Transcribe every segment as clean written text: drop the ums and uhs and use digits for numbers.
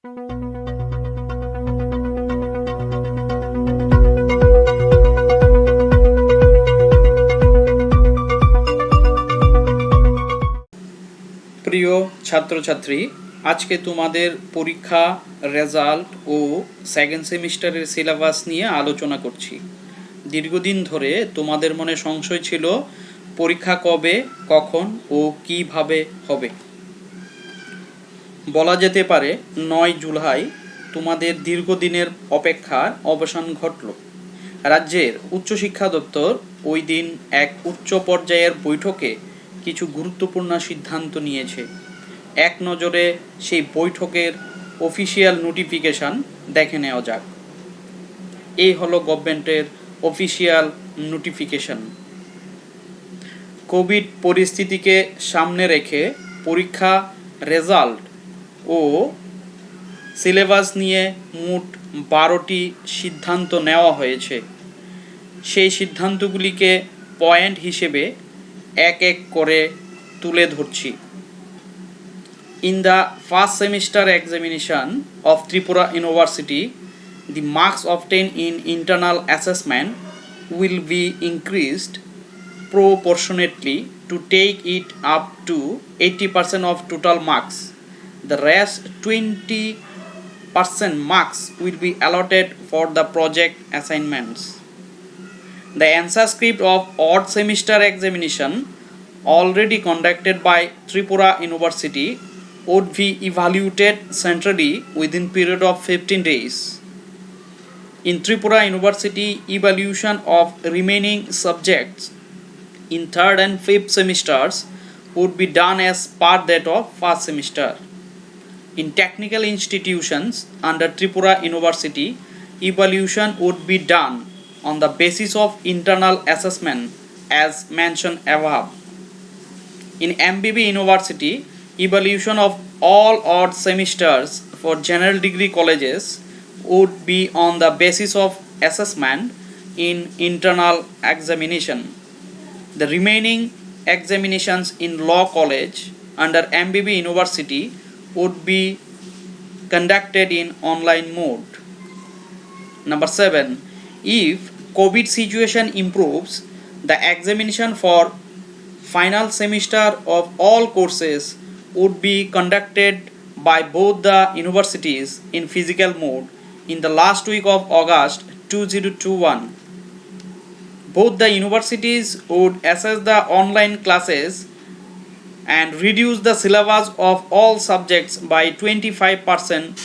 প্রিয় ছাত্রছাত্রী, আজকে তোমাদের পরীক্ষা রেজাল্ট ও সেকেন্ড সেমিস্টারের সিলেবাস নিয়ে আলোচনা করছি। দীর্ঘদিন ধরে তোমাদের মনে সংশয় ছিল পরীক্ষা কবে, কখন ও কিভাবে হবে। বলা যেতে পারে ৯ জুলাই তোমাদের দীর্ঘদিনের অপেক্ষার অবসান ঘটল। রাজ্যের উচ্চশিক্ষা দপ্তর ওই দিন এক উচ্চ পর্যায়ের বৈঠকে কিছু গুরুত্বপূর্ণ সিদ্ধান্ত নিয়েছে। এক নজরে সেই বৈঠকের অফিসিয়াল নোটিফিকেশান দেখে নেওয়া যাক। এই হলো গভর্নমেন্টের অফিসিয়াল নোটিফিকেশান। কোভিড পরিস্থিতিকে সামনে রেখে পরীক্ষা রেজাল্ট ও সিলেবাস নিয়ে মোট 12টি সিদ্ধান্ত নেওয়া হয়েছে। সেই সিদ্ধান্তগুলিকে পয়েন্ট হিসেবে এক এক করে তুলে ধরছি। In the first semester examination of Tripura University, the marks obtained in internal assessment will be increased proportionately to take it up to 80% of total marks. The rest 20% marks will be allotted for the project assignments. The answer script of odd semester examination already conducted by Tripura University would be evaluated centrally within period of 15 days. In Tripura University, evaluation of remaining subjects in 3rd and 5th semesters would be done as per that of 1st semester. In technical institutions under Tripura University, evaluation would be done on the basis of internal assessment as mentioned above. In MBB University, evaluation of all odd semesters for general degree colleges would be on the basis of assessment in internal examination. The remaining examinations in law college under MBB University would be conducted in online mode. Number 7. If COVID situation improves, the examination for final semester of all courses would be conducted by both the universities in physical mode in the last week of August 2021. Both the universities would assess the online classes and reduce the syllabus of all subjects by 25%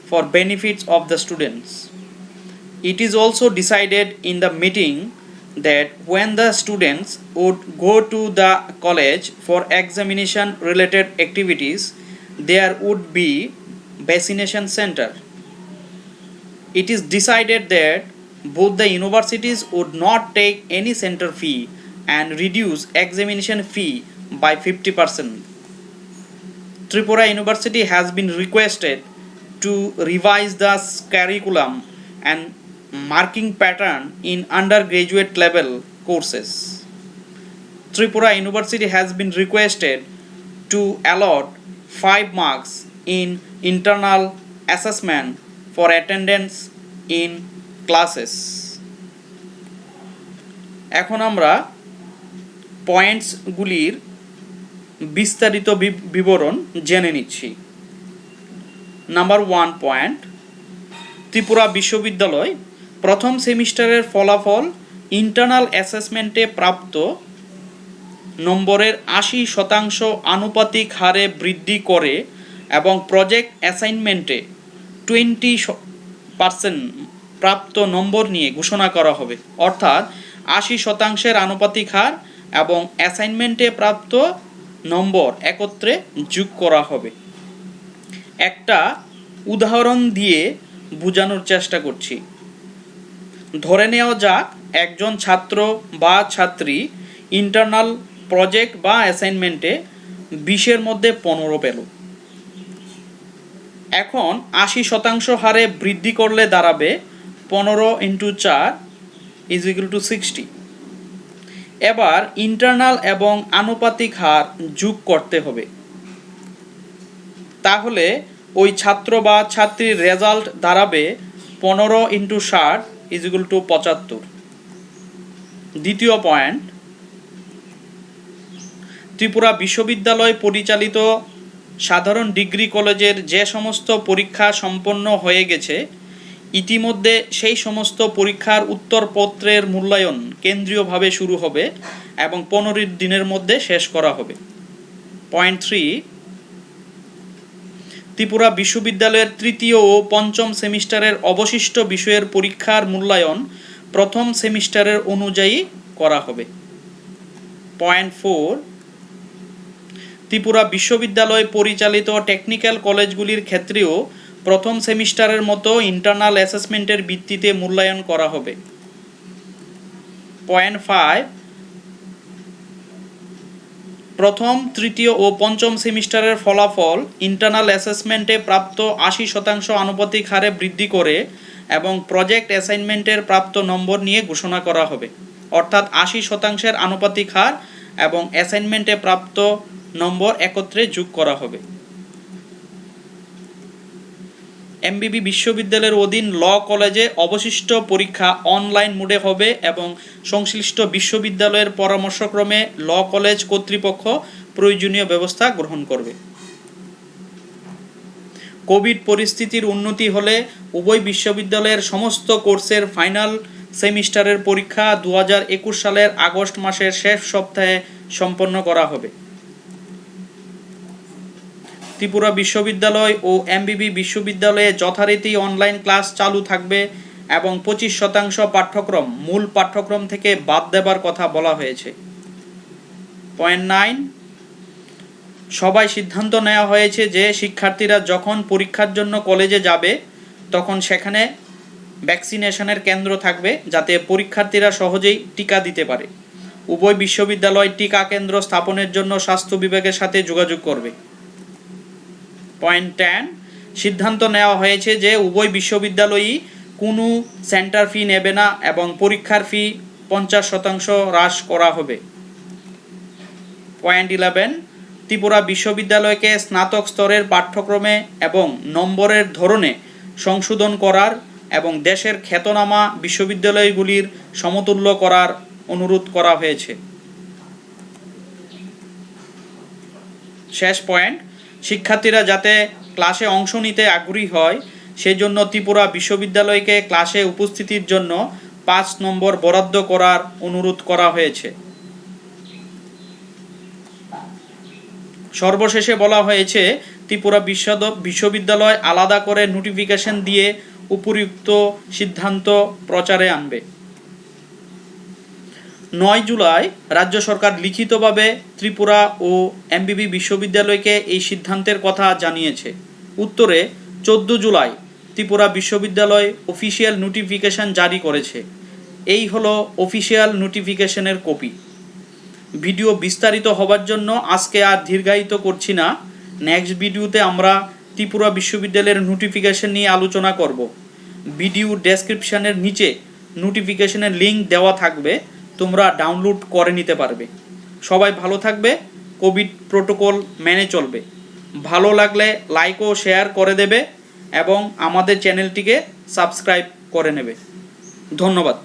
for benefits of the students. It is also decided in the meeting that when the students would go to the college for examination related activities, there would be vaccination center. It is decided that both the universities would not take any center fee and reduce examination fee by 50%. Tripura University has been requested to revise the curriculum and marking pattern in undergraduate level courses. Tripura University has been requested to allot 5 marks in internal assessment for attendance in classes. এখন আমরা পয়েন্টসগুলির বিস্তারিত বিবরণ জেনে নিচ্ছি। Number 1 point, Tripura বিশ্ববিদ্যালয় প্রথম সেমিস্টারের ফলাফল ইন্টারনাল অ্যাসেসমেন্টে প্রাপ্ত নম্বরের 80% আনুপাতিক হারে বৃদ্ধি করে এবং প্রজেক্ট অ্যাসাইনমেন্টে 20% প্রাপ্ত নম্বর নিয়ে ঘোষণা করা হবে। অর্থাৎ 80% আনুপাতিক হার এবং অ্যাসাইনমেন্টে প্রাপ্ত নম্বর একত্রে যোগ করা হবে। একটা উদাহরণ দিয়ে বোঝানোর চেষ্টা করছি। ধরে নেওয়া যাক একজন ছাত্র বা ছাত্রী ইন্টারনাল প্রজেক্ট বা অ্যাসাইনমেন্টে 20-এর মধ্যে 15 পেল। এখন 80% হারে বৃদ্ধি করলে দাঁড়াবে 15 × 4 = 60। এবার ইন্টারনাল এবং আনুপাতিক হার যোগ করতে হবে। তাহলে ওই ছাত্র বা ছাত্রীর রেজাল্ট দাঁড়াবে 15 × 60 = 75। দ্বিতীয় পয়েন্ট, ত্রিপুরা বিশ্ববিদ্যালয় পরিচালিত সাধারণ ডিগ্রি কলেজের যে সমস্ত পরীক্ষা সম্পন্ন হয়ে গেছে ইতিমধ্যে সেই সমস্ত পরীক্ষার উত্তরপত্রের মূল্যায়ন কেন্দ্রীয়ভাবে শুরু হবে এবং 15 দিনের মধ্যে শেষ করা হবে। পয়েন্ট 3, ত্রিপুরা বিশ্ববিদ্যালয়ের তৃতীয় ও পঞ্চম সেমিস্টারের অবশিষ্ট বিষয়ের পরীক্ষার মূল্যায়ন প্রথম সেমিস্টারের অনুযায়ী করা হবে। পয়েন্ট 4, ত্রিপুরা বিশ্ববিদ্যালয় পরিচালিত টেকনিক্যাল কলেজগুলির ক্ষেত্রেও প্রথম সেমিস্টারের মতো ইন্টারনাল অ্যাসেসমেন্টের ভিত্তিতে মূল্যায়ন করা হবে। পয়েন্ট 5, প্রথম, তৃতীয় ও পঞ্চম সেমিস্টারের ফলাফল ইন্টারনাল অ্যাসেসমেন্টে প্রাপ্ত 80% আনুপাতিক হারে বৃদ্ধি করে এবং প্রজেক্ট অ্যাসাইনমেন্টের প্রাপ্ত নম্বর নিয়ে ঘোষণা করা হবে। অর্থাৎ 80% আনুপাতিক হার এবং অ্যাসাইনমেন্টে প্রাপ্ত নম্বর একত্রে যোগ করা হবে। এমবিবি বিশ্ববিদ্যালয়ের অধীন ল কলেজে অবশিষ্ট পরীক্ষা অনলাইন মোডে হবে এবং সংশ্লিষ্ট বিশ্ববিদ্যালয়ের পরামর্শক্রমে ল কলেজ কর্তৃপক্ষ প্রয়োজনীয় ব্যবস্থা গ্রহণ করবে। কোভিড পরিস্থিতির উন্নতি হলে উভয় বিশ্ববিদ্যালয়ের সমস্ত কোর্সের ফাইনাল সেমিস্টারের পরীক্ষা 2021 সালের আগস্ট মাসের শেষ সপ্তাহে সম্পন্ন করা হবে। ত্রিপুরা বিশ্ববিদ্যালয় ও এমবিবি বিশ্ববিদ্যালয়ে যথারীতি অনলাইন ক্লাস চালু থাকবে এবং 25% পাঠ্যক্রম মূল পাঠ্যক্রম থেকে বাদ দেবার কথা বলা হয়েছে। পয়েন্ট 9, সবাই সিদ্ধান্ত নেওয়া হয়েছে যে শিক্ষার্থীরা যখন পরীক্ষার জন্য কলেজে যাবে তখন সেখানে ভ্যাকসিনেশনের কেন্দ্র থাকবে যাতে পরীক্ষার্থীরা সহজেই টিকা দিতে পারে। উভয় বিশ্ববিদ্যালয় টিকা কেন্দ্র স্থাপনের জন্য স্বাস্থ্য বিভাগের সাথে যোগাযোগ করবে। পয়েন্ট 10, সিদ্ধান্ত নেওয়া হয়েছে যে উভয় বিশ্ববিদ্যালয়ই কোনো সেন্টার ফি নেবে না এবং পরীক্ষার ফি 50% হ্রাস করা হবে। পয়েন্ট 11, ত্রিপুরা বিশ্ববিদ্যালয়কে স্নাতক স্তরের পাঠ্যক্রমে এবং নম্বরের ধরনে সংশোধন করার এবং দেশের খ্যাতনামা বিশ্ববিদ্যালয়গুলির সমতুল্য করার অনুরোধ করা হয়েছে। শেষ পয়েন্ট, শিক্ষার্থীরা যাতে ক্লাসে অংশ নিতে আগ্রহী হয় সেজন্য ত্রিপুরা বিশ্ববিদ্যালয়কে ক্লাসে উপস্থিতির জন্য 5 নম্বর বরাদ্দ করার অনুরোধ করা হয়েছে। সর্বশেষে বলা হয়েছে ত্রিপুরা বিশ্ববিদ্যালয় আলাদা করে নোটিফিকেশন দিয়ে উপযুক্ত সিদ্ধান্ত প্রচারে আনবে। 9 জুলাই রাজ্য সরকার লিখিতভাবে ত্রিপুরা ও এমবিবি বিশ্ববিদ্যালয়কে এই সিদ্ধান্তের কথা জানিয়েছে। উত্তরে 14 জুলাই ত্রিপুরা বিশ্ববিদ্যালয় অফিসিয়াল নোটিফিকেশন জারি করেছে। এই হলো অফিসিয়াল নোটিফিকেশনের কপি। ভিডিও বিস্তারিত হবার জন্য আজকে আর দীর্ঘায়িত করছি না। নেক্সট ভিডিওতে আমরা ত্রিপুরা বিশ্ববিদ্যালয়ের নোটিফিকেশন নিয়ে আলোচনা করব। ভিডিও ডেসক্রিপশনের নিচে নোটিফিকেশনের লিঙ্ক দেওয়া থাকবে, তোমরা ডাউনলোড করে নিতে পারবে। সবাই ভালো থাকবে, কোভিড প্রোটোকল মেনে চলবে। ভালো লাগলে লাইক ও শেয়ার করে দেবে এবং আমাদের চ্যানেলটিকে সাবস্ক্রাইব করে নেবে। ধন্যবাদ।